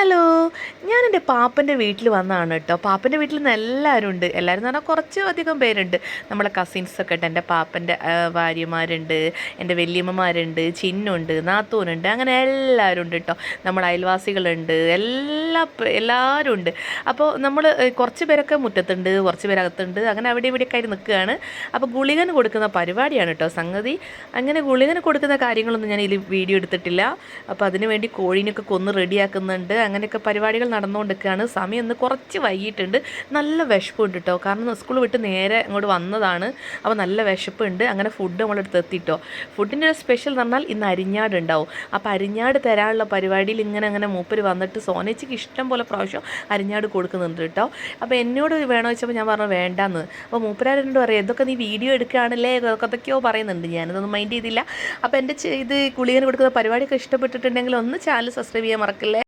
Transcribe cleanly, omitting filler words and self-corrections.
Hello, ഞാൻ എൻ്റെ പാപ്പൻ്റെ വീട്ടിൽ വന്നതാണ് കേട്ടോ. പാപ്പൻ്റെ വീട്ടിൽ നിന്ന് എല്ലാവരും ഉണ്ട്. എല്ലാവരും എന്ന് പറഞ്ഞാൽ കുറച്ച് അധികം പേരുണ്ട്. നമ്മളെ കസിൻസൊക്കെ ഉണ്ട്. എൻ്റെ പാപ്പൻ്റെ ഭാര്യമാരുണ്ട്, എൻ്റെ വല്യമ്മമാരുണ്ട്, ചിന്നുണ്ട്, നാത്തൂനുണ്ട്, അങ്ങനെ എല്ലാവരും ഉണ്ട് കേട്ടോ. നമ്മൾ അയൽവാസികളുണ്ട്, എല്ലാവരും ഉണ്ട്. അപ്പോൾ നമ്മൾ കുറച്ച് പേരൊക്കെ മുറ്റത്തുണ്ട്, കുറച്ച് പേരകത്തുണ്ട്, അങ്ങനെ അവിടെ ഇവിടെയൊക്കെ ആയിട്ട് നിൽക്കുകയാണ്. അപ്പോൾ ഗുളികൻ കൊടുക്കുന്ന പരിപാടിയാണ് കേട്ടോ സംഗതി. അങ്ങനെ ഗുളികന് കൊടുക്കുന്ന കാര്യങ്ങളൊന്നും ഞാൻ ഇതിൽ വീഡിയോ എടുത്തിട്ടില്ല. അപ്പോൾ അതിന് വേണ്ടി കോഴീനൊക്കെ കൊന്ന് റെഡിയാക്കുന്നുണ്ട്. അങ്ങനെയൊക്കെ പരിപാടികൾ നടന്നുകൊണ്ടിരിക്കുകയാണ്. സമയം ഒന്ന് കുറച്ച് വൈകിട്ടുണ്ട്. നല്ല വിശപ്പുണ്ട് കേട്ടോ. കാരണം സ്കൂൾ വിട്ട് നേരെ ഇങ്ങോട്ട് വന്നതാണ്. അപ്പോൾ നല്ല വിശപ്പുണ്ട്. അങ്ങനെ ഫുഡ് നമ്മളെടുത്ത് എത്തിട്ടോ. ഫുഡിൻ്റെ ഒരു സ്പെഷ്യൽ എന്ന് പറഞ്ഞാൽ ഇന്ന് അരിഞ്ഞാട് ഉണ്ടാവും. അപ്പോൾ അരിഞ്ഞാട് തരാനുള്ള പരിപാടിയിൽ ഇങ്ങനെ മൂപ്പര് വന്നിട്ട് സോനച്ചിക്ക് ഇഷ്ടം പോലെ പ്രാവശ്യം അരിഞ്ഞാട് കൊടുക്കുന്നുണ്ട് കേട്ടോ. അപ്പോൾ എന്നോട് വേണോ വെച്ചപ്പോൾ ഞാൻ പറഞ്ഞു വേണ്ടാന്ന്. അപ്പോൾ മൂപ്പരാരോട് പറയാം, ഇതൊക്കെ നീ വീഡിയോ എടുക്കുകയാണല്ലേ, അതൊക്കെയോ പറയുന്നുണ്ട്. ഞാനിതൊന്നും മൈൻഡ് ചെയ്തില്ല. അപ്പോൾ എൻ്റെ ഇത് ഗുളികന് കൊടുക്കുന്ന പരിപാടിയൊക്കെ ഇഷ്ടപ്പെട്ടിട്ടുണ്ടെങ്കിൽ ഒന്ന് ചാനൽ സബ്സ്ക്രൈബ് ചെയ്യാൻ മറക്കല്ലേ.